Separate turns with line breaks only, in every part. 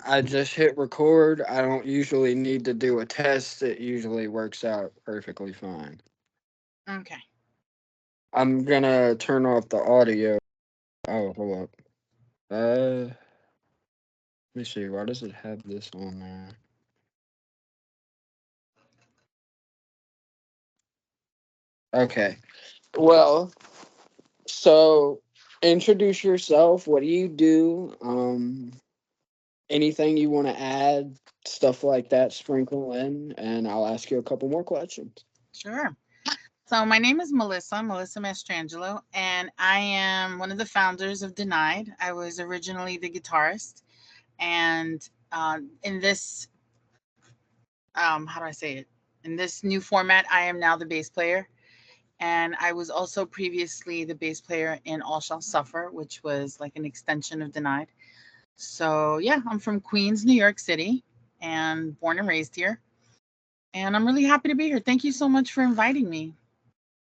I just hit record. I don't usually need to do a test. It usually works out perfectly fine.
Okay.
I'm gonna turn off the audio. Oh, hold up. Let me see. Why does it have this on there? Okay. Well, so introduce yourself. What do you do? Anything you want to add, stuff like that, sprinkle in, and I'll ask you a couple more questions.
Sure. So my name is Melissa Mastrangelo, and I am one of the founders of Denied. I was originally the guitarist, and in this, how do I say it? In this new format, I am now the bass player. And I was also previously the bass player in All Shall Suffer, which was like an extension of Denied. So yeah, I'm from Queens, New York City, and born and raised here. And I'm really happy to be here. Thank you so much for inviting me.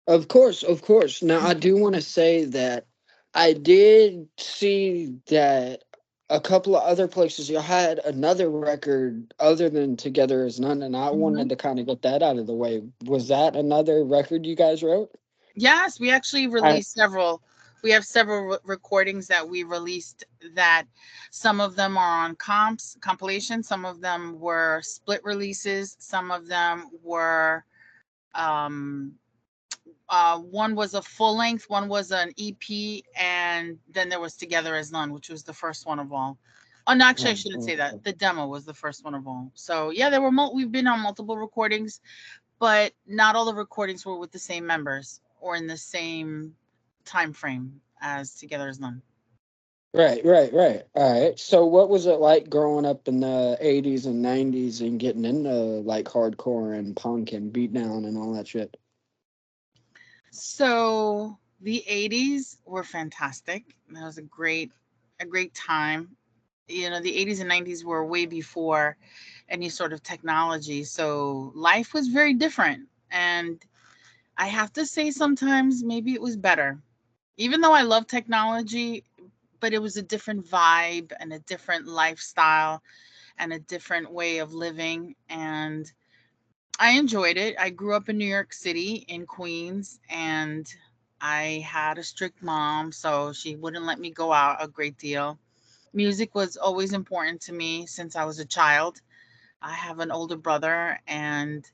Of course, of course. Now, I do want to say that I did see that a couple of other places you had another record other than Together As None, and I wanted
Mhm.
to kind of get that out of the way. Was that another record you guys wrote?
Yes, we actually
I,
released several. We have several recordings that we released that some of them are on compilations, some of them were split releases, some of them were um one was a full length, one was an EP, and then there was Together as None, which was the first one of all. Oh, no, actually, I
oh,
shouldn't say
oh,
that. The demo was the first one of all. So yeah, there were we've been on multiple recordings, but not all the recordings were with the same members or in the same time frame as Together as None.
right, right, right. All right. So, what was it like growing up in the 80s and 90s and getting into like hardcore and punk and beatdown and all that shit?
So the 80s were fantastic. That was a great time. You know, the 80s and 90s were way before any sort of technology. So life was very different. And I have to say, sometimes maybe it was better. Even though I love technology, but it was a different vibe and a different lifestyle and a different way of living. And I enjoyed it. I grew up in New York City, in Queens, and I had a strict mom, so she wouldn't let me go out a great deal. Music was always important to me since I was a child. I have an older brother, and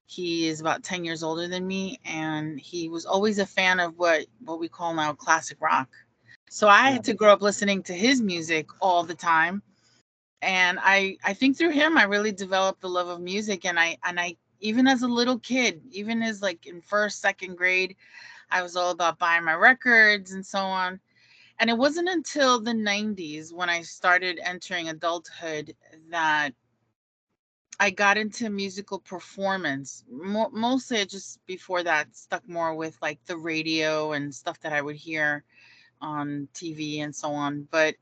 he is about 10 years older than me, and he was always a fan of what we call now classic rock. So I had to grow up listening to his music all the time, and I think through him I really developed the love of music, and I even as a little kid, even as like in first, second grade, I was all about buying my records and so on. And it wasn't until the 90s when I started entering adulthood that I got into musical performance. Mostly, I just before that stuck more with like the radio and stuff that I would hear on TV and so on. But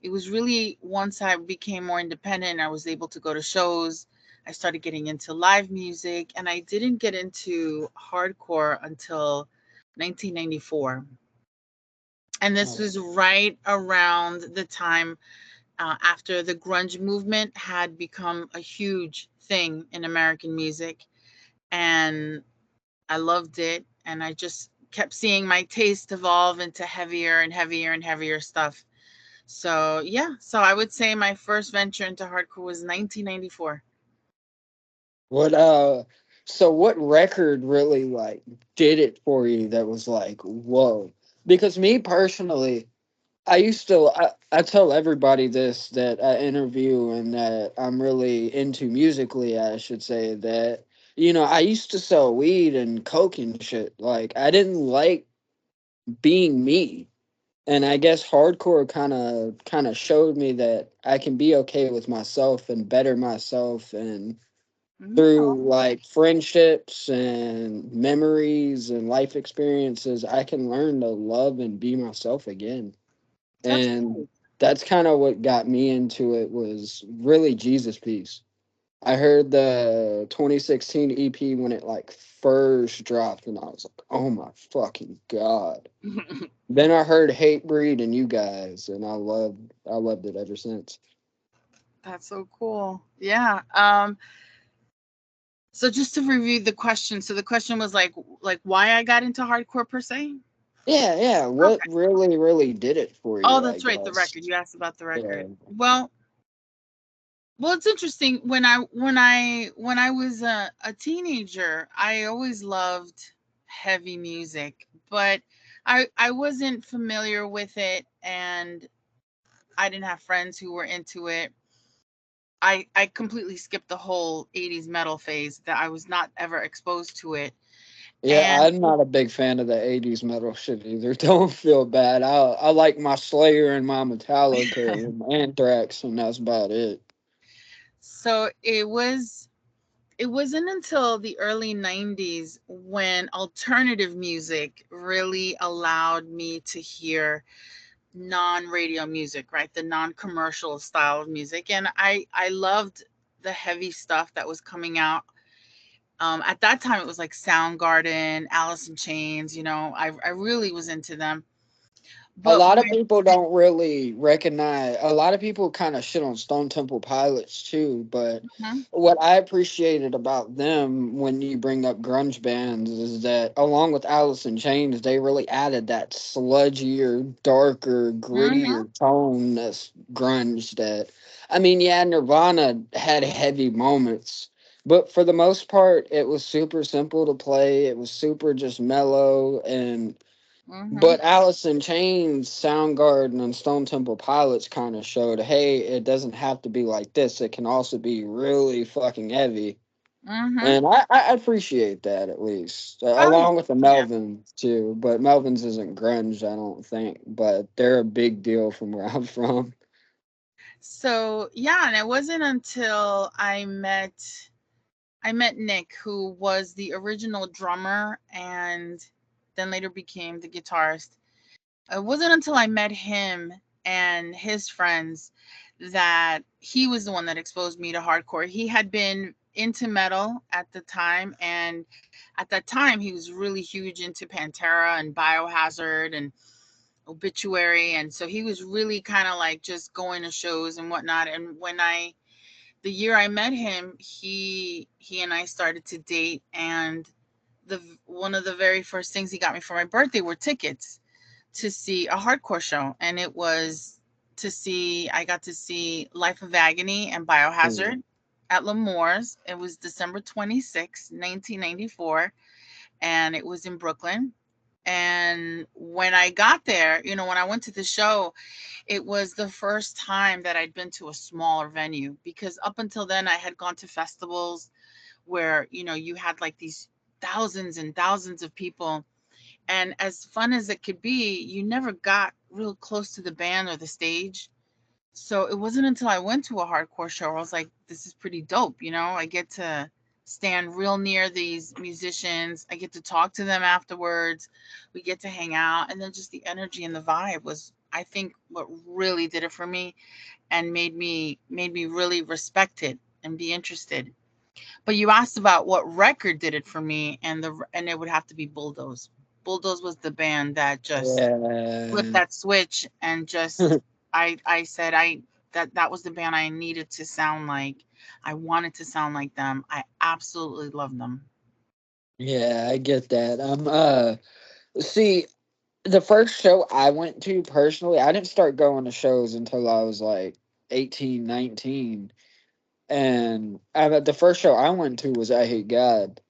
it was really once I became more independent, I was able to go to shows. I started getting into live music, and I didn't get into hardcore until 1994. And this
Oh,
was right around the time after the grunge movement had become a huge thing in American music. And I loved it. And I just kept seeing my taste evolve into heavier and heavier and heavier stuff. So, yeah. So I would say my first venture into hardcore was 1994.
what so what record really like did it for you that was like whoa? Because me personally, I tell everybody this that I interview and that I'm really into musically, I should say that I used to sell weed and coke and shit. Like I didn't like being me. And I guess hardcore kind of showed me that I can be okay with myself and better myself, and
Mhm.
through like friendships and memories and life experiences, I can learn to love and be myself again.
That's
And
great.
that's kind of what got me into it, was really Jesus Piece. I heard the 2016 EP when it like first dropped, and I was like, oh my fucking god. Then I heard Hate Breed and you guys, and I loved it ever since.
That's so cool. Yeah. So just to review the question, so the question was like why I got into hardcore per se.
Yeah, yeah. What
Okay.
really, really did it for
Oh,
you, I
that's right. The record.
guess.
You asked about the
Yeah.
record. Well, it's interesting. When I was a teenager, I always loved heavy music, but I wasn't familiar with it, and I didn't have friends who were into it. I completely skipped the whole 80s metal phase, that I was not ever exposed to it.
Yeah,
And
I'm not a big fan of the '80s metal shit either. Don't feel bad. I like my Slayer and my Metallica and Anthrax, and that's about it.
so it wasn't until the early 90s when alternative music really allowed me to hear non-radio music, right? The non-commercial style of music. And I loved the heavy stuff that was coming out. At that time it was like Soundgarden, Alice in Chains, I really was into them.
A
But
lot of
when
people don't really recognize. A lot of people kind of shit on Stone Temple Pilots too, but
Mhm,
what I appreciated about them when you bring up grunge bands is that along with Alice in Chains, they really added that sludgier, darker,
mhm,
grittier tone that's grunge. That I mean, yeah, Nirvana had heavy moments, but for the most part, it was super simple to play. It was super just mellow and
mhm,
but Alice in Chains, Soundgarden, and Stone Temple Pilots kind of showed, hey, it doesn't have to be like this. It can also be really fucking heavy,
mhm.
and I appreciate that at least,
Oh,
along with the
yeah.
Melvins too. But Melvins isn't grunge, I don't think, but they're a big deal from where I'm from.
So, yeah, and it wasn't until I met Nick, who was the original drummer and then later became the guitarist. It wasn't until I met him and his friends that he was the one that exposed me to hardcore. He had been into metal at the time, and at that time he was really huge into Pantera and Biohazard and Obituary, and so he was really kind of like just going to shows and whatnot. And the year I met him, he and I started to date, and the one of the very first things he got me for my birthday were tickets to see a hardcore show, and it was I got to see Life of Agony and
Mm.
Biohazard at L'Amour's. It was December 26th, 1994, and it was in Brooklyn. And when I got there, when I went to the show, it was the first time that I'd been to a smaller venue, because up until then I had gone to festivals where, you had like these thousands and thousands of people. And as fun as it could be, you never got real close to the band or the stage. So it wasn't until I went to a hardcore show where I was like, this is pretty dope. I get to stand real near these musicians. I get to talk to them afterwards. We get to hang out. And then just the energy and the vibe was, I think, what really did it for me and made me really respect it and be interested. But you asked about what record did it for me, and it would have to be Bulldoze. Bulldoze was the band that just flipped
Yeah.
that switch, and just I said that was the band I needed to sound like. I wanted to sound like them. I absolutely love them.
Yeah, I get that. See, the first show I went to personally, I didn't start going to shows until I was like 18, 19. And the first show I went to was I Hate God.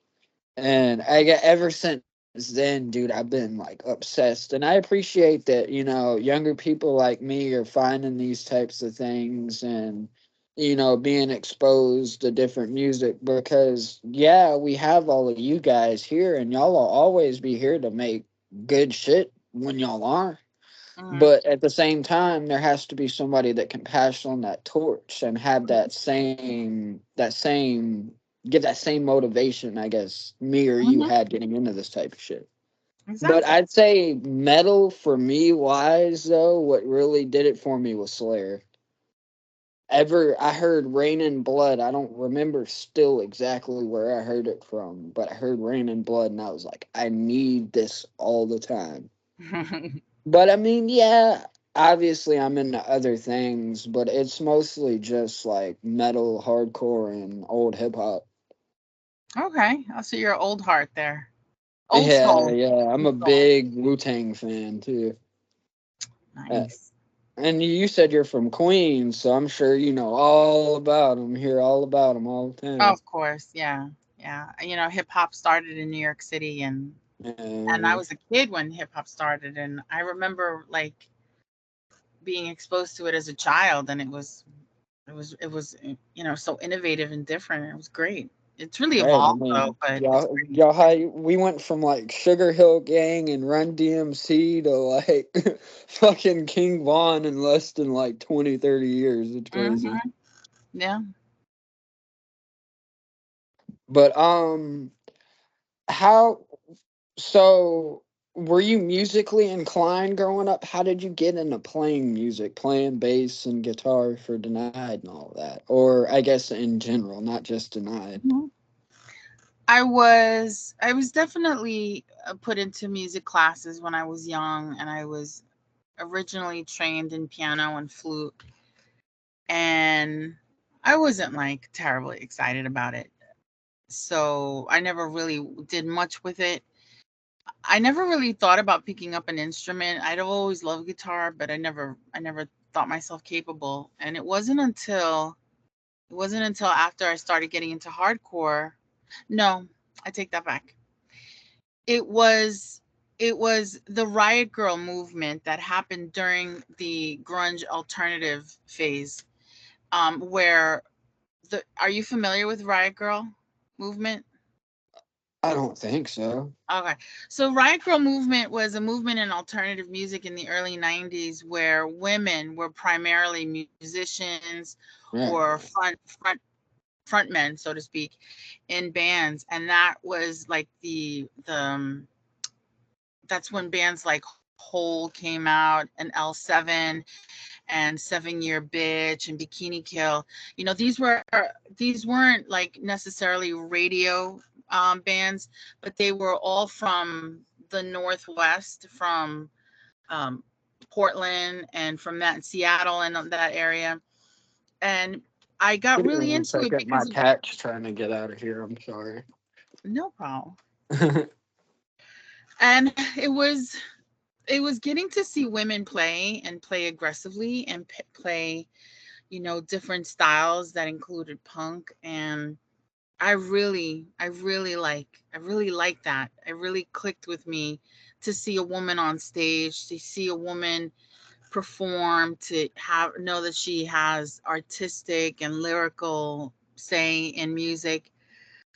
And I got ever since then, dude, I've been like obsessed. And I appreciate that, younger people like me are finding these types of things and, being exposed to different music because, yeah, we have all of you guys here and y'all will always be here to make good shit when y'all are.
Hmm.
But at the same time, there has to be somebody that can pass on that torch and have give that same motivation, I guess, me or you
Hmm.
had getting into this type of shit. But
Exactly.
I'd say metal for me wise though, what really did it for me was Slayer. I heard Rain and Blood. I don't remember still exactly where I heard it from, but I heard Rain and Blood and I was like, I need this all the time. But I mean, yeah. obviously I'm into other things, but it's mostly just like metal, hardcore, and old hip hop.
Okay, I'll see your old heart there. Old
Yeah,
soul.
yeah, I'm
Old
a
soul.
big Wu Tang fan too. Uh,
Nice.
and you said you're from Queens, so I'm sure you know all about them. Hear all about them all the time.
Of course, yeah, yeah. Hip hop started in New York City, and I
Uh,
was a kid when hip hop started, and I remember like being exposed to it as a child, and it was so innovative and different. It was great. It's really
right, I
evolved though,
mean,
but it's great.
y'all, how we went from like Sugar Hill Gang and Run DMC to like fucking King Von in less than like 20, 30 years. It's crazy.
Hmm. Yeah.
But how so were you musically inclined growing up? How did you get into playing music, playing bass and guitar for Denied and all that? Or I guess in general, not just Denied.
Mhm. I was definitely put into music classes when I was young, and I was originally trained in piano and flute, and I wasn't like terribly excited about it. So I never really did much with it. I never really thought about picking up an instrument. I'd always loved guitar, but I never thought myself capable. And it wasn't until after I started getting into hardcore. No, I take that back. It was it was the Riot Girl movement that happened during the grunge alternative phase. Where the Are you familiar with Riot Girl movement?
I don't think so.
Okay. So Riot Girl movement was a movement in alternative music in the early 90s where women were primarily musicians
Right,
or
right.
frontmen, so to speak, in bands. And that was like that's when bands like Hole came out, and L7 and 7 Year Bitch and Bikini Kill. These weren't like necessarily radio bands, but they were all from the Northwest, from um, Portland, and from that Seattle and that area. And I got
Give me
really
one
into it
second. My
because of
cat's trying to get out of here. I'm sorry.
no problem. And it was getting to see women play and play aggressively and play different styles that included punk. And I really like that. It really clicked with me to see a woman on stage, to see a woman perform, to have know that she has artistic and lyrical say in music.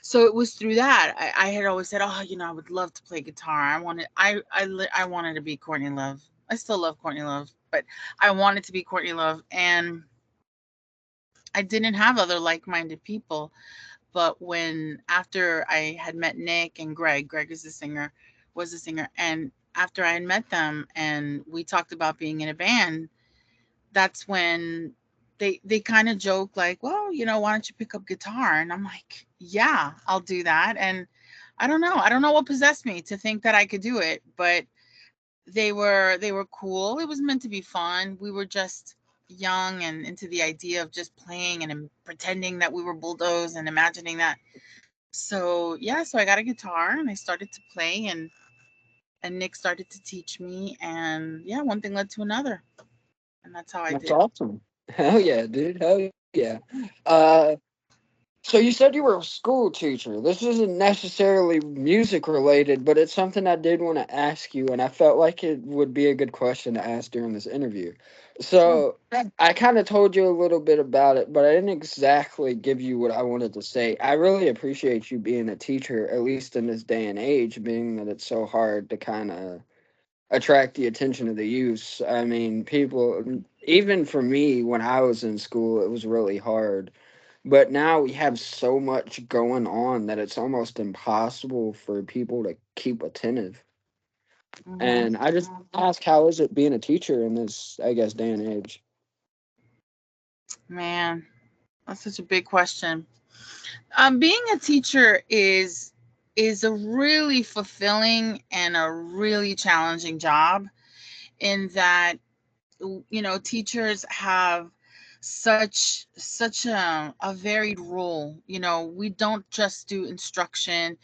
So it was through that I had always said, oh, I would love to play guitar. I wanted to be Courtney Love. I still love Courtney Love, but I wanted to be Courtney Love, and I didn't have other like-minded people. But when after I had met Nick and Greg is the singer, was the singer, and after I had met them and we talked about being in a band, that's when they kind of joke like, well, why don't you pick up guitar? And I'm like, yeah, I'll do that. And I don't know what possessed me to think that I could do it, but they were cool. It was meant to be fun. We were just young and into the idea of just playing and pretending that we were Bulldoze and imagining that. So yeah, so I got a guitar and I started to play, and Nick started to teach me, and yeah, one thing led to another, and that's how I
That's
did.
awesome. Hell yeah, dude. Hell yeah. Uh, so you said you were a school teacher. This isn't necessarily music related, but it's something I did want to ask you, and I felt like it would be a good question to ask during this interview.
Sure.
So I kind of told you a little bit about it, but I didn't exactly give you what I wanted to say. I really appreciate you being a teacher, at least in this day and age, being that it's so hard to kind of attract the attention of the youth. I mean, people, even for me when I was in school, it was really hard. But now we have so much going on that it's almost impossible for people to keep attentive.
Hmm.
And I just ask, how is it being a teacher in this, I guess, day and age?
Man, that's such a big question. Being a teacher is a really fulfilling and a really challenging job, in that teachers have such a varied role. We don't just do instruction.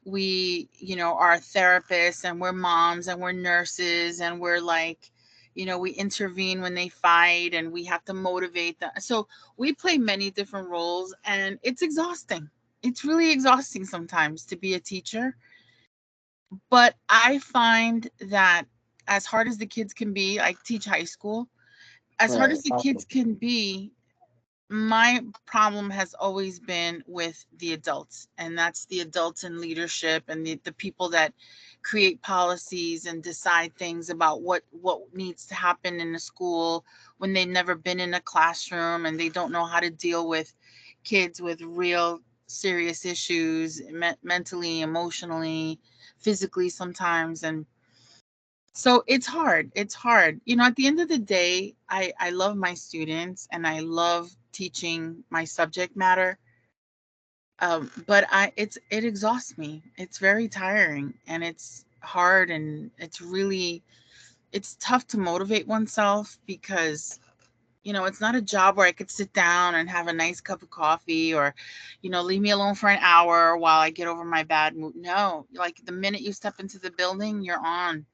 We, are therapists, and we're moms, and we're nurses, and we're like, we intervene when they fight, and we have to motivate them. So we play many different roles, and it's exhausting. It's really exhausting sometimes to be a teacher. But I find that, as hard as the kids can be, I teach high school, as hard as
Right.
the kids can be, my problem has always been with the adults, and that's the adults in leadership, and the people that create policies and decide things about what needs to happen in a school, when they've never been in a classroom and they don't know how to deal with kids with real serious issues, mentally, emotionally, physically sometimes. And so it's hard. At the end of the day, I love my students, and I love teaching my subject matter. But it exhausts me. It's very tiring, and it's hard, and it's tough to motivate oneself, because it's not a job where I could sit down and have a nice cup of coffee, or leave me alone for an hour while I get over my bad mood. No, like, the minute you step into the building, you're on.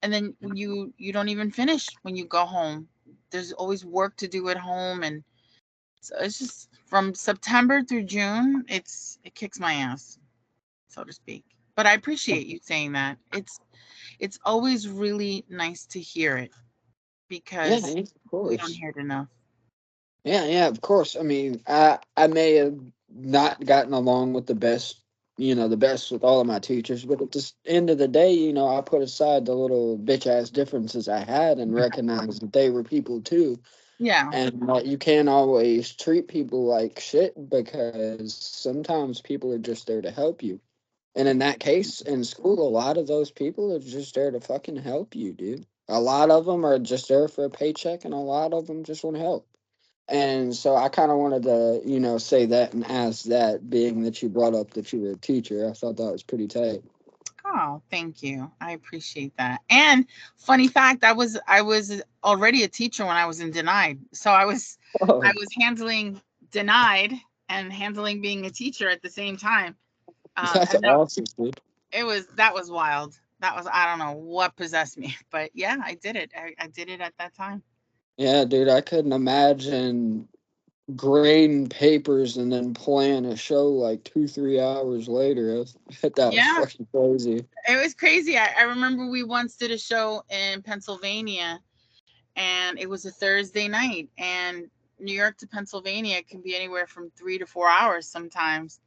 And then you don't even finish when you go home. There's always work to do at home. And so it's just, from September through June, it kicks my ass, so to speak. But I appreciate you saying that. It's always really nice to hear it,
Yeah,
because
of
we don't
course.
hear it enough.
Yeah, yeah, of course. I mean, I may have not gotten along with the best, the best with all of my teachers, but at the end of the day, I put aside the little bitch ass differences I had and recognized that they were people too,
Yeah.
and that you can't always treat people like shit because sometimes people are just there to help you. And in that case, in school, a lot of those people are just there to fucking help you, dude. A lot of them are just there for a paycheck, and a lot of them just want to help. And so I kind of wanted to, say that and ask that, being that you brought up that you were a teacher. I thought that was pretty tight.
Oh, thank you. I appreciate that. And funny fact, I was already a teacher when I was in denied. So I
Oh,
was handling denied and handling being a teacher at the same time.
that's
And no,
awesome, dude.
that was wild. That was, I don't know what possessed me, but yeah, I did it. I did it at that time.
Yeah, dude, I couldn't imagine grading papers and then playing a show like 2, 3 hours later. That was
Yeah,
fucking crazy.
it was crazy. I remember we once did a show in Pennsylvania, and it was a Thursday night, and New York to Pennsylvania can be anywhere from 3 to 4 hours sometimes.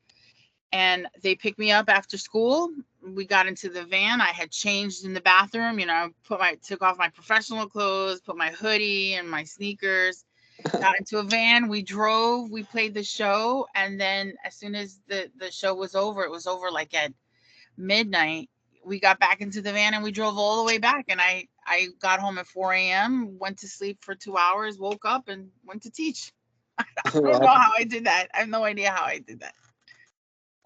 And they picked me up after school. We got into the van. I had changed in the bathroom. Took off my professional clothes, put my hoodie and my sneakers, got into a van. We drove. We played the show, and then as soon as the show was over, it was over like at midnight. We got back into the van and we drove all the way back. And I got home at 4 a.m., went to sleep for 2 hours, woke up, and went to teach. I don't know
Right.
how I did that. I have no idea how I did that.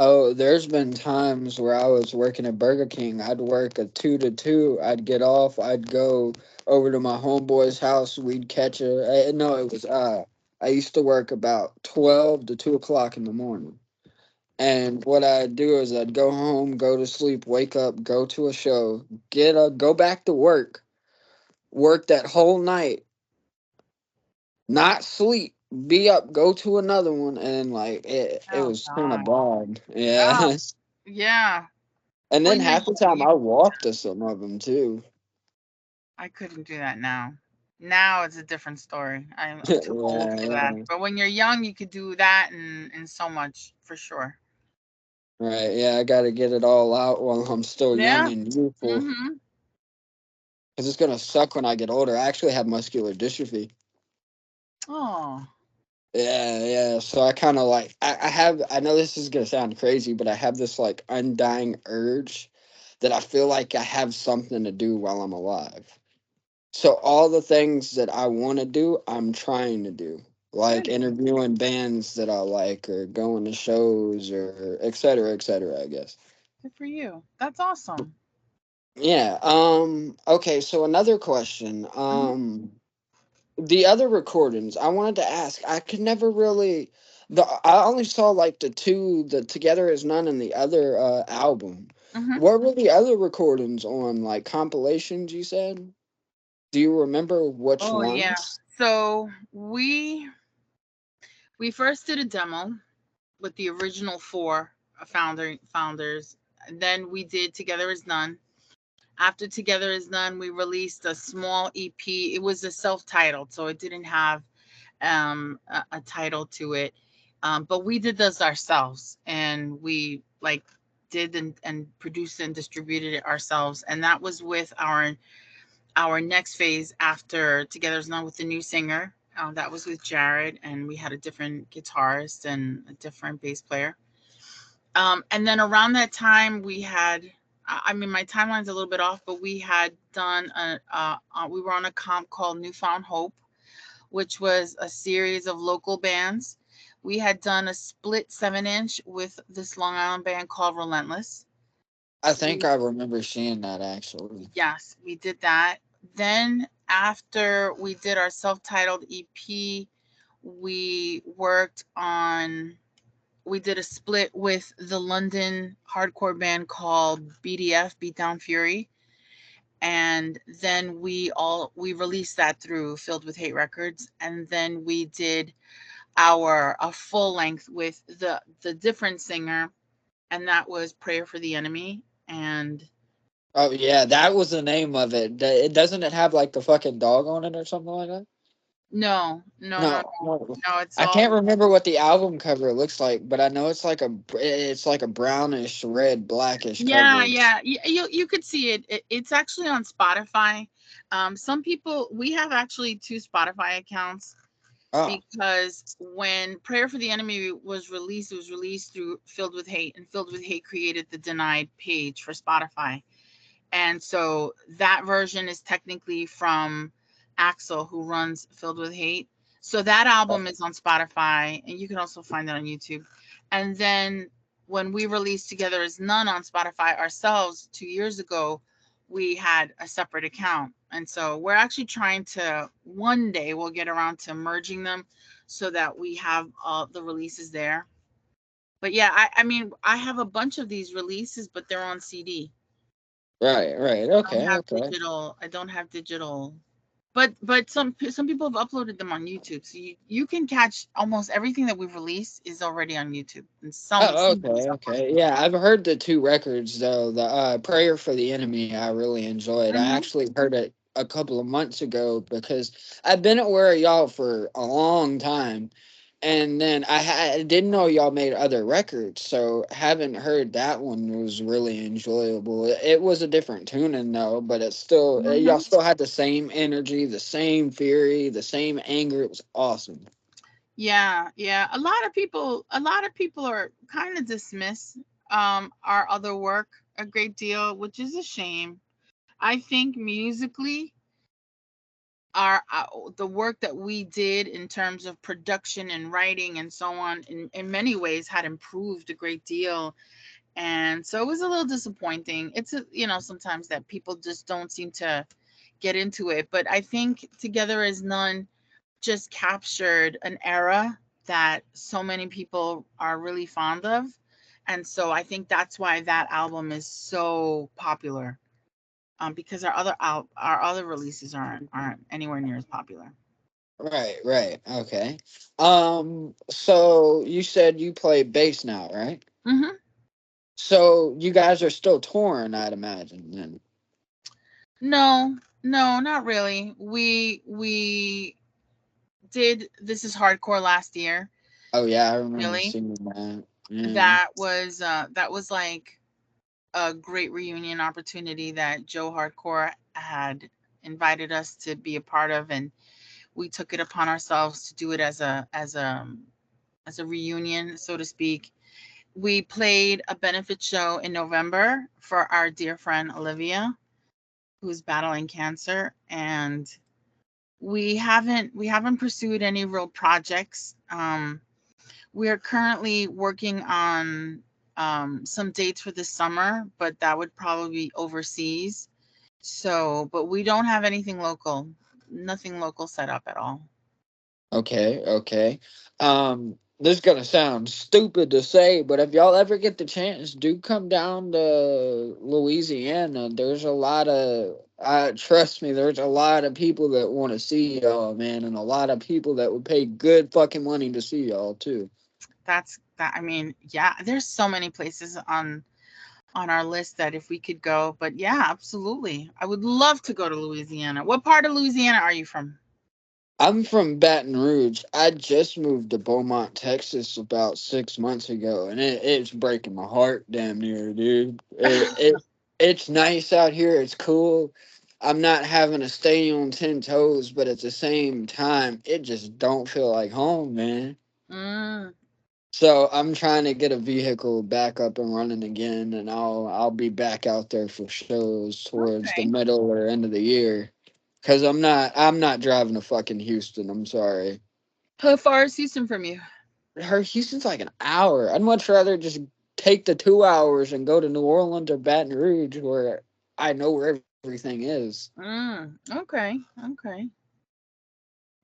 Oh, there's been times where I was working at Burger King. I'd work a 2 to 2. I'd get off. I'd go over to my homeboy's house. We'd catch a. No, it was. I used to work about 12 to 2 o'clock in the morning. And what I'd do is I'd go home, go to sleep, wake up, go to a show, go back to work that whole night, not sleep, be up, go to another one, and like it
Oh
was kind of
God.
bad.
Oh
Yeah.
yeah.
And then
When
half the time I walked to some of them too.
I couldn't do that now. Now it's a different story. I'm too old for that.
Yeah,
But when you're young, you could do that and so much for sure.
right. Yeah, I got to get it all out while I'm still young
Yeah.
and youthful.
Mhm.
Because it's gonna suck when I get older. I actually have muscular dystrophy.
Oh,
Yeah, yeah. So I kind of like I have. I know this is gonna sound crazy, but I have this like undying urge that I feel like I have something to do while I'm alive. So all the things that I want to do, I'm trying to do, like
good.
interviewing bands that I like, or going to shows, or et cetera, et cetera. I guess.
Good for you. That's awesome.
Yeah. Okay. So another question.
Mhm.
the other recordings, I wanted to ask. I could never really. I only saw like the two, the Together Is None and the other album.
Hmm.
What were the other recordings on? Like compilations, you said? Do you remember which
Oh yeah.
ones?
So we first did a demo with the original four founders. And then we did Together Is None. After Together Is None, we released a small EP. It was a self-titled, so it didn't have a title to it. But we did this ourselves, and we like did and produced and distributed it ourselves. And that was with our next phase after Together Is None with the new singer. That was with Jared, and we had a different guitarist and a different bass player. And then around that time, we had, I mean, my timeline's a little bit off, but we had done we were on a comp called Newfound Hope, which was a series of local bands. We had done a split 7 inch with this Long Island band called Relentless.
I think
We,
I remember seeing that actually.
yes, we did that. Then after we did our self-titled EP, we worked on we did a split with the London hardcore band called BDF, Beat Down Fury, and then we released that through Filled with Hate Records, and then we did our a full length with the different singer, and that was Prayer for the Enemy. And
Oh yeah, that was the name of it. It doesn't it have like the fucking dog on it or something like that?
no, no, no,
No, no.
no, it's
I
all.
can't remember what the album cover looks like, but I know it's like a brownish red blackish
Yeah,
cover.
yeah, you could see it. It's actually on Spotify. Some people we have actually two Spotify accounts
Oh,
because when Prayer for the Enemy was released, it was released through Filled with Hate, and Filled with Hate created the denied page for Spotify. And so that version is technically from Axel, who runs Filled with Hate. So that album is on Spotify, and you can also find it on YouTube. And then when we released Together Is None on Spotify ourselves 2 years ago, we had a separate account. And so we're actually trying to, one day we'll get around to merging them so that we have all the releases there. But yeah, I mean, I have a bunch of these releases, but they're on CD.
right, right.
Don't
Okay,
have
okay.
digital. I don't have digital. But some people have uploaded them on YouTube, so you can catch almost everything that we've released is already on YouTube, and
Oh,
some
okay,
stuff on
okay. Yeah, I've heard the two records though. The Prayer for the Enemy, I really enjoyed. I
Mhm.
actually heard it a couple of months ago because I've been aware of y'all for a long time, and then I didn't know y'all made other records, so having heard that one was really enjoyable. It was a different tuning though, but it's still y'all
Mhm.
still had the same energy, the same fury, the same anger. It was awesome.
Yeah, yeah. A lot of people are kind of dismiss our other work a great deal, which is a shame. I think musically the work that we did in terms of production and writing and so on in many ways had improved a great deal, and so it was a little disappointing. It's sometimes that people just don't seem to get into it, but I think Together As None just captured an era that so many people are really fond of, and so I think that's why that album is so popular, because our other releases aren't anywhere near as popular.
Right, right. Okay. So you said you play bass now, right?
Hmm.
So you guys are still touring, I'd imagine, then.
No, no, not really. We did This Is Hardcore last year.
Oh yeah, I remember
Really,
seeing that. Yeah.
that was like a great reunion opportunity that Joe Hardcore had invited us to be a part of, and we took it upon ourselves to do it as a reunion, so to speak. We played a benefit show in November for our dear friend Olivia, who's battling cancer, and we haven't pursued any real projects. We are currently working on some dates for this summer, but that would probably be overseas. So, but we don't have anything local. nothing local set up at all.
Okay, okay. This is gonna sound stupid to say, but if y'all ever get the chance, do come down to Louisiana. There's a lot of, trust me, there's a lot of people that want to see y'all, man, and a lot of people that would pay good fucking money to see y'all too.
That's that. I mean, yeah, there's so many places on our list that if we could go, but yeah, absolutely. I would love to go to Louisiana. What part of Louisiana are you from?
I'm from Baton Rouge. I just moved to Beaumont, Texas about 6 months ago, and it's breaking my heart, damn near, dude. It's nice out here. It's cool. I'm not having to stay on 10 toes, but at the same time, it just don't feel like home, man.
Mm,
So I'm trying to get a vehicle back up and running again, and I'll be back out there for shows towards the
okay.
middle or end of the year. Cause I'm not driving to fucking Houston. I'm sorry.
How far is Houston from you?
Houston's like an hour. I'd much rather just take the 2 hours and go to New Orleans or Baton Rouge where I know where everything is.
Okay. Okay.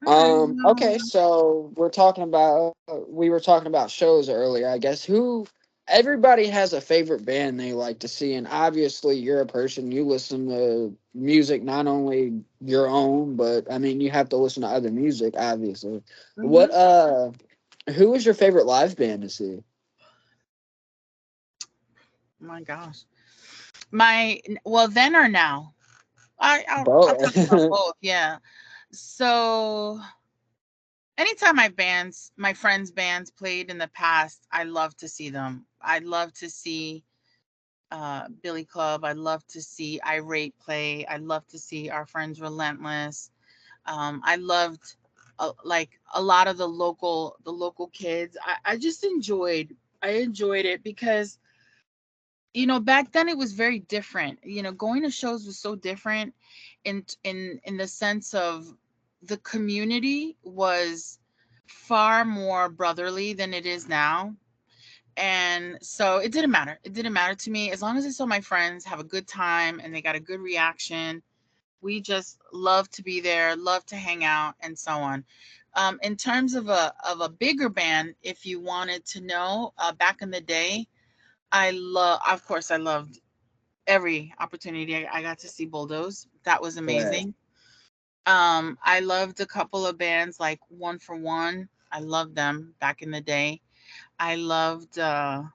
All right.
Okay,
Well,
so we were talking about shows earlier. I guess who everybody has a favorite band they like to see, and obviously you're a person you listen to music, not only your own, but I mean you have to listen to other music, obviously. What
mhm.
who is your favorite live band to see?
My gosh. Well, then or now? I'll talk about
Both.
both. Yeah. So anytime my friends' bands played in the past, I love to see them. I love to see Billy Club. I love to see Irate play. I love to see our friends Relentless. I loved like a lot of the local kids. I just I enjoyed it because back then it was very different. Going to shows was so different in the sense of the community was far more brotherly than it is now. And so it didn't matter. It didn't matter to me as long as I saw my friends have a good time and they got a good reaction. We just love to be there, love to hang out, and so on. In terms of a bigger band, if you wanted to know, back in the day, of course, I loved every opportunity I got to see Bulldoze. That was
Right.
amazing. I loved a couple of bands like One for One. I loved them back in the day. I loved I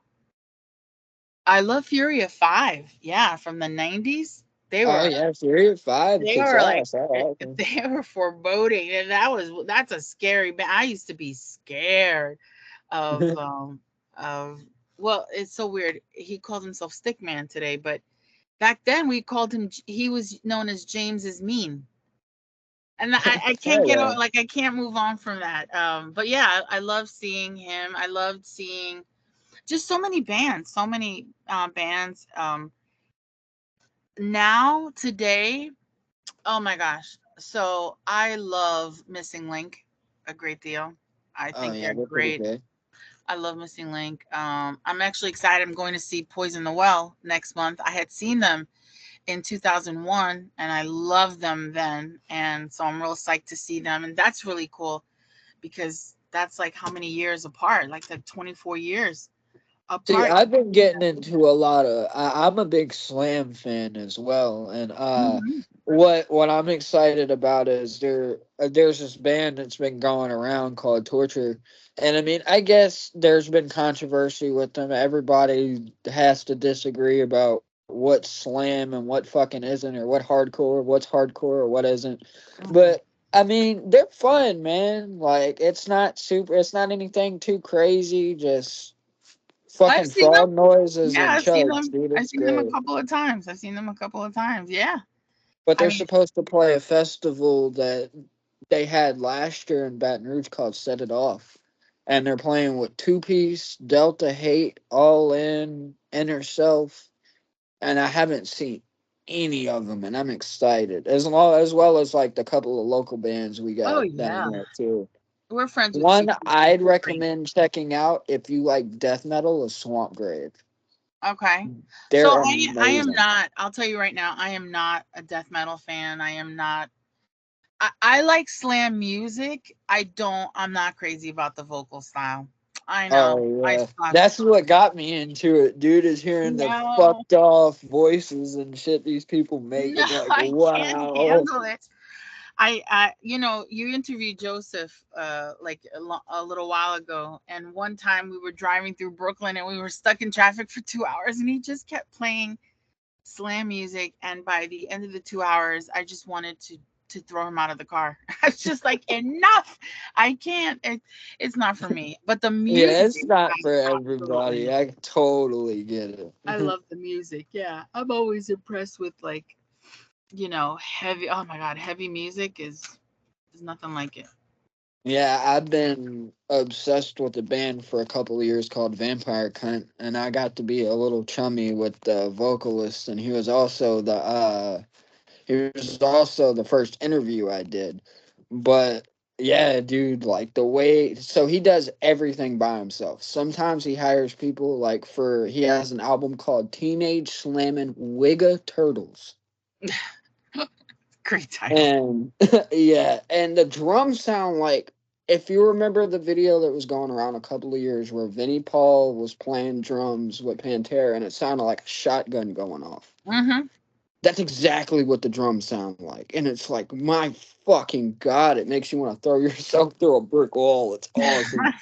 love Fury of Five. Yeah, from the 90s. They
Oh
were
yeah, Furious Five
they
kicks
were like
ass. I like them.
they were foreboding, and that's a scary band. I used to be scared of of well, it's so weird. He calls himself Stickman today, but back then we called him he was known as James is mean. And I can't
Hell
get
yeah.
on, like I can't move on from that. But yeah, I love seeing him. I loved seeing just so many bands, so many bands. Now today, oh my gosh. So I love Missing Link a great deal. I
Oh
think
yeah,
they're
they're pretty
great.
good.
I love Missing Link. I'm actually excited. I'm going to see Poison the Well next month. I had seen them in 2001 and I loved them then. And so I'm real psyched to see them. And that's really cool because that's like how many years apart? Like 24 years
See,
apart.
I've been getting into a lot of. I'm a big Slam fan as well, and
Mhm.
what I'm excited about is there's this band that's been going around called Torture, and I mean I guess there's been controversy with them. Everybody has to disagree about what's Slam and what fucking isn't, or what's hardcore, or what isn't,
Mhm.
but. I mean, they're fun, man. Like, it's not anything too crazy. Just
I've
fucking
seen them.
frog noises
Yeah,
and
I've seen
chugs,
them.
dude.
I've
It's
seen them a
great.
couple of times. I've seen them a couple of times. Yeah.
But
I
they're
mean,
supposed to play a festival that they had last year in Baton Rouge called Set It Off. And they're playing with Two Piece, Delta Hate, All In, Inner Self. And I haven't seen any of them, and I'm excited. As well as like the couple of local bands we
oh
got down
yeah.
there too.
We're friends with
One
TP.
I'd
They're great.
recommend checking out if you like death metal is Swamp Grave.
Okay. So
They're
I am
amazing.
not, I'll tell you right now, I am not a death metal fan. I am not I like slam music. I'm not crazy about the vocal style. I know.
Oh
I
yeah,
suck.
that's what got me into it, dude. Is hearing the
No.
fucked off voices and shit these people make.
No,
It's like,
I can't
wow.
handle it. You interviewed Joseph like a little while ago, and one time we were driving through Brooklyn and we were stuck in traffic for 2 hours, and he just kept playing slam music. And by the end of the 2 hours, I just wanted to throw him out of the car. I was just like, enough! I can't. It's not for me. But the
Yeah,
music,
it's not for everybody.
absolutely.
I totally get
I
it.
love the music. Yeah, I'm always impressed with like heavy. Oh my god, heavy music is there's nothing like it.
Yeah, I've been obsessed with a band for a couple of years called Vampire Cunt, and I got to be a little chummy with the vocalist, and he was also the first interview I did. But yeah, dude, like the way, so he does everything by himself. Sometimes he hires people, like he has an album called Teenage Slammin' Wigga Turtles.
Great title.
And yeah, and the drums sound like, if you remember the video that was going around a couple of years where Vinnie Paul was playing drums with Pantera and it sounded like a shotgun going off.
Mm-hmm.
That's exactly what the drums sound like. And it's like, my fucking God, it makes you want to throw yourself through a brick wall. It's awesome.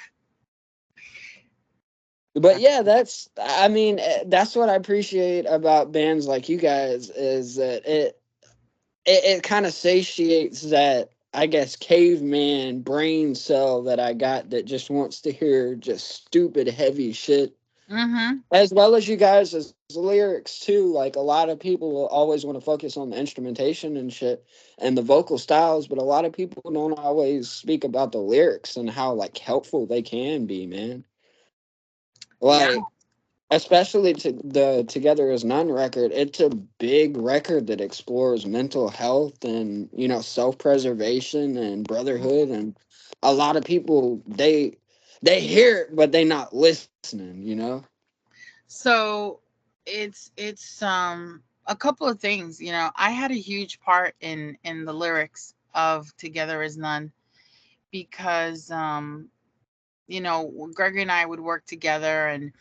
But yeah, I mean, that's what I appreciate about bands like you guys is that it kind of satiates that, I guess, caveman brain cell that I got that just wants to hear just stupid heavy shit,
Mm-hmm.
as well as you guys as lyrics too. Like, a lot of people will always want to focus on the instrumentation and shit and the vocal styles, but a lot of people don't always speak about the lyrics and how like helpful they can be, man.
Yeah.
Like, especially to the Together as None record, it's a big record that explores mental health and, self-preservation and brotherhood. And a lot of people, they hear it but they not listening.
So it's a couple of things. I had a huge part in the lyrics of Together as None because Gregory and I would work together, and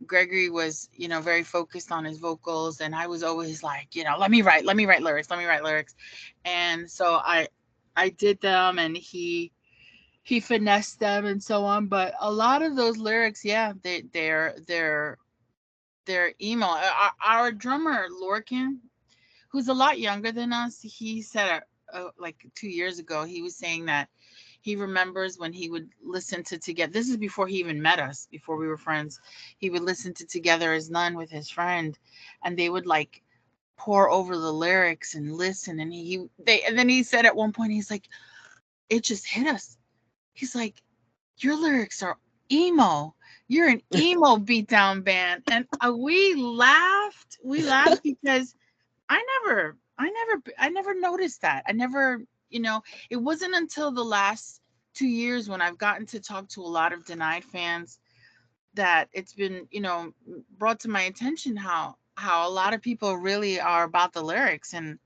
Gregory was, very focused on his vocals, and I was always like, let me write lyrics, let me write lyrics. And so I did them, and he finessed them and so on. But a lot of those lyrics, yeah, they're emo. Our drummer Lorcan, who's a lot younger than us, he said like 2 years ago, he was saying that he remembers when he would listen to Together. This is before he even met us, before we were friends. He would listen to Together as None with his friend, and they would like pour over the lyrics and listen. And then he said at one point, he's like, it just hit us. He's like, your lyrics are emo. You're an emo beatdown band. And we laughed. We laughed because I never noticed that. I never, it wasn't until the last 2 years when I've gotten to talk to a lot of Denied fans that it's been, brought to my attention how a lot of people really are about the lyrics. And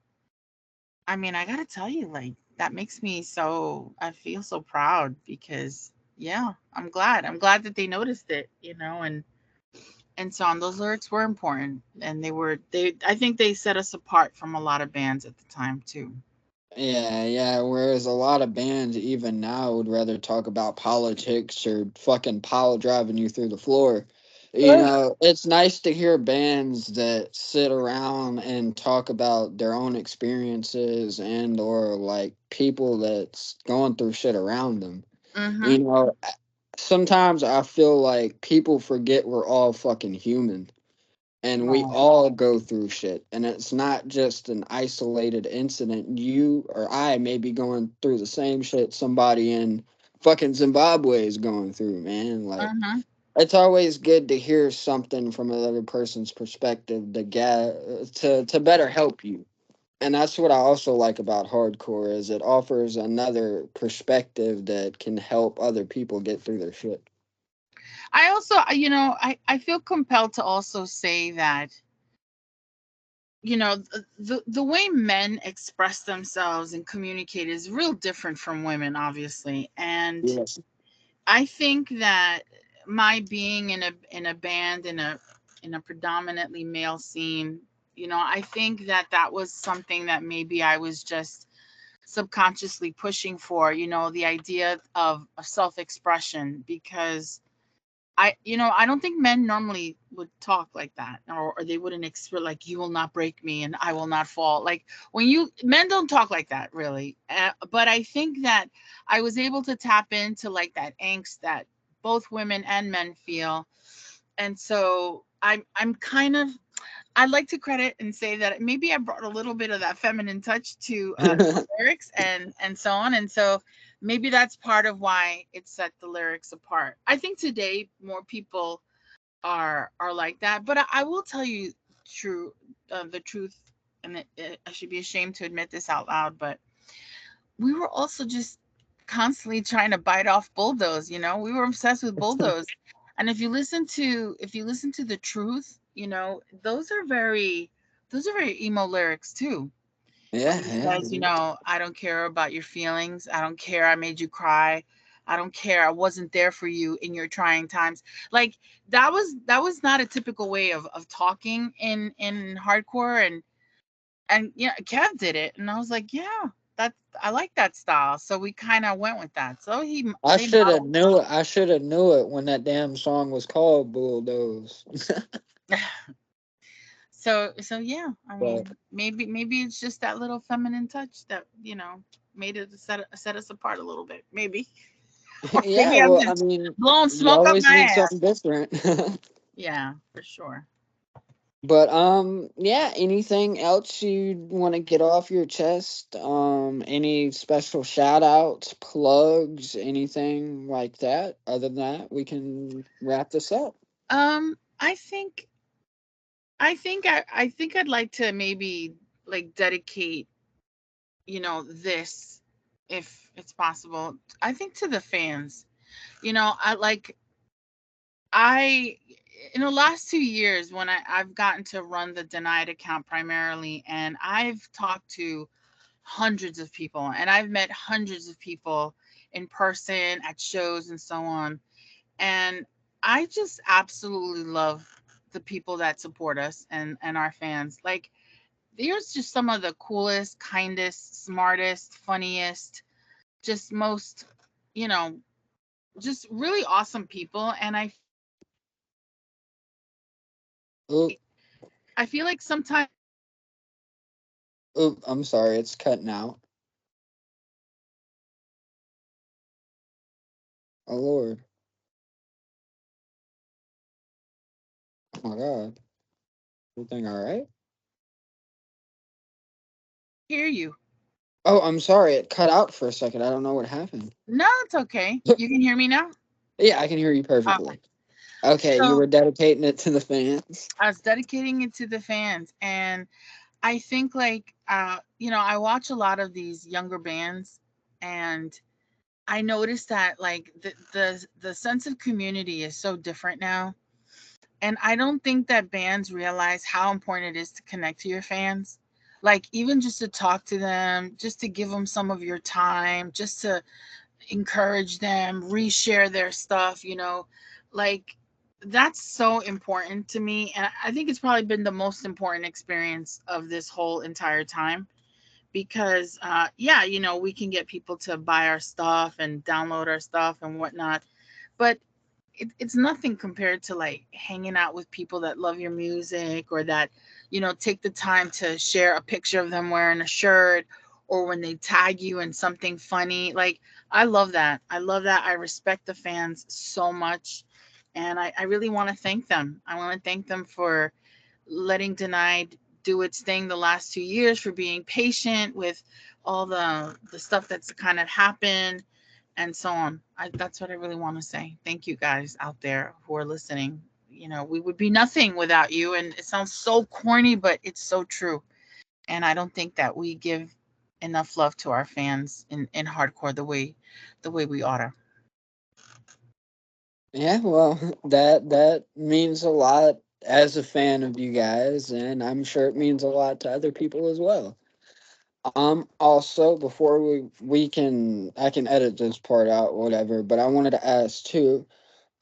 I mean, I gotta tell you, like, that makes me so, I feel so proud because, yeah, I'm glad that they noticed it, and so on. Those lyrics were important, and I think they set us apart from a lot of bands at the time too.
Yeah, yeah. Whereas a lot of bands, even now, would rather talk about politics or fucking pile driving you through the floor. It's nice to hear bands that sit around and talk about their own experiences and or like people that's going through shit around them.
Mm-hmm.
You know, sometimes I feel like people forget we're all fucking human and we
Right.
all go through shit, and it's not just an isolated incident. You or I may be going through the same shit somebody in fucking Zimbabwe is going through, man. Like,
Mm-hmm.
it's always good to hear something from another person's perspective to get to better help you. And that's what I also like about hardcore is it offers another perspective that can help other people get through their shit.
I also, I feel compelled to also say that, the way men express themselves and communicate is real different from women, obviously. And
Yes.
I think that my being in a band in a predominantly male scene, I think that that was something that maybe I was just subconsciously pushing for, the idea of self-expression, because I don't think men normally would talk like that, or they wouldn't express like, you will not break me and I will not fall. Like, when you men don't talk like that really. But I think that I was able to tap into like that angst that both women and men feel. And so I'm kind of, I'd like to credit and say that maybe I brought a little bit of that feminine touch to the lyrics and so on. And so maybe that's part of why it set the lyrics apart. I think today more people are like that, but I will tell you true the truth, and I should be ashamed to admit this out loud, but we were also just constantly trying to bite off bulldoze. We were obsessed with bulldoze. And if you listen to the truth, those are very emo lyrics too, when
Yeah,
he
yeah,
says, I don't care about your feelings, I don't care I made you cry, I don't care I wasn't there for you in your trying times. Like, that was not a typical way of talking in hardcore. And Kev did it, and I was like, yeah, that I like that style. So we kind of went with that. So they modeled.
I should have knew it when that damn song was called Bulldoze.
So yeah, I
But
mean, maybe it's just that little feminine touch that made it set us apart a little bit, maybe. Or
yeah,
maybe I'm
well, I
just
mean,
blowing
you
smoke up
always
my
need
ass.
something different.
Yeah, for sure.
But yeah, anything else you want to get off your chest? Any special shout outs, plugs, anything like that? Other than that, we can wrap this up.
I think I'd like to maybe like dedicate, this, if it's possible, I think, to the fans. I In the last 2 years, when I've gotten to run the Denied account primarily, and I've talked to hundreds of people, and I've met hundreds of people in person at shows and so on. And I just absolutely love the people that support us and our fans. Like, there's just some of the coolest, kindest, smartest, funniest, just most, you know, just really awesome people. And
Oop,
I feel like sometimes
oop, I'm sorry, it's cutting out. Oh Lord, oh my God, everything all right?
hear you.
Oh, I'm sorry, it cut out for a second. I don't know what happened.
No, it's okay. You can hear me now?
Yeah, I can hear you
Okay.
perfectly. Okay, you
So
were dedicating it to the fans.
I was dedicating it to the fans. And I think, like, I watch a lot of these younger bands, and I noticed that, like, the sense of community is so different now. And I don't think that bands realize how important it is to connect to your fans. Like, even just to talk to them, just to give them some of your time, just to encourage them, reshare their stuff, like, that's so important to me. And I think it's probably been the most important experience of this whole entire time, because, yeah, we can get people to buy our stuff and download our stuff and whatnot. But it's nothing compared to, like, hanging out with people that love your music, or that take the time to share a picture of them wearing a shirt, or when they tag you in something funny. Like, I love that. I respect the fans so much, and I really want to thank them. I want to thank them for letting Denied do its thing the last 2 years, for being patient with all the stuff that's kind of happened, and so on. That's what I really want to say. Thank you guys out there who are listening. We would be nothing without you. And it sounds so corny, but it's so true. And I don't think that we give enough love to our fans in hardcore the way we ought to.
Yeah, well, that means a lot as a fan of you guys, and I'm sure it means a lot to other people as well. Also, before we can I can edit this part out, whatever, but I wanted to ask too.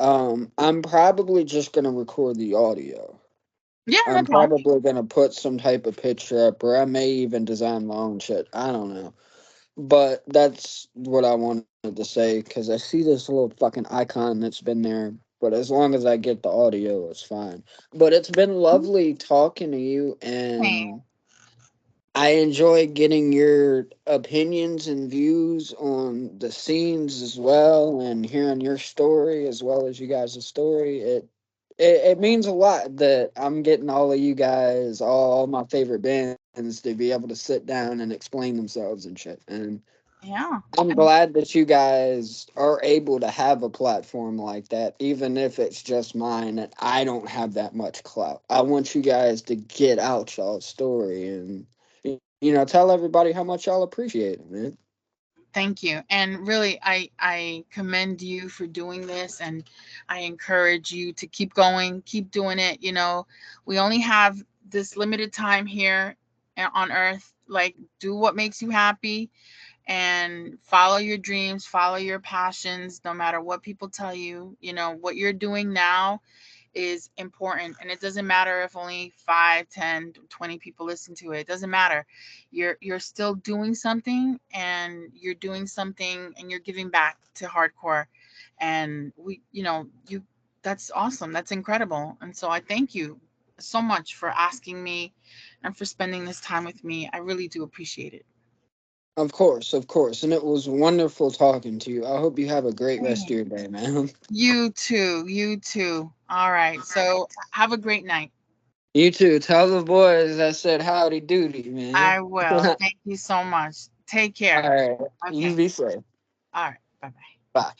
I'm probably just gonna record the audio.
Yeah, no
I'm
problem.
probably gonna put some type of picture up, or I may even design my own shit. I don't know. But that's what I wanted to say because I see this little fucking icon that's been there. But as long as I get the audio, it's fine. But it's been lovely talking to you,
Same.
and I enjoy getting your opinions and views on the scenes as well, and hearing your story as well as you guys' story. It means a lot that I'm getting all of you guys, all my favorite bands, to be able to sit down and explain themselves and shit. And
Yeah.
I'm glad that you guys are able to have a platform like that, even if it's just mine and I don't have that much clout. I want you guys to get out y'all's story and tell everybody how much y'all appreciate it, man.
Thank you. And really, I commend you for doing this, and I encourage you to keep going, keep doing it. We only have this limited time here on earth. Like, do what makes you happy and follow your dreams, follow your passions, no matter what people tell you. What you're doing now is important, and it doesn't matter if only 5, 10, 20 people listen to it. It doesn't matter. You're still doing something, and you're doing something, and you're giving back to hardcore. And you that's awesome. That's incredible. And so I thank you so much for asking me and for spending this time with me. I really do appreciate it.
Of course, of course. And it was wonderful talking to you. I hope you have a great rest of
Same.
your day, man.
You too. You too. All right. So have a great night.
You too. Tell the boys I said howdy doody, man.
I will. Thank you so much. Take
All
care.
right. You
Okay.
be safe.
All right. Bye bye.
Bye.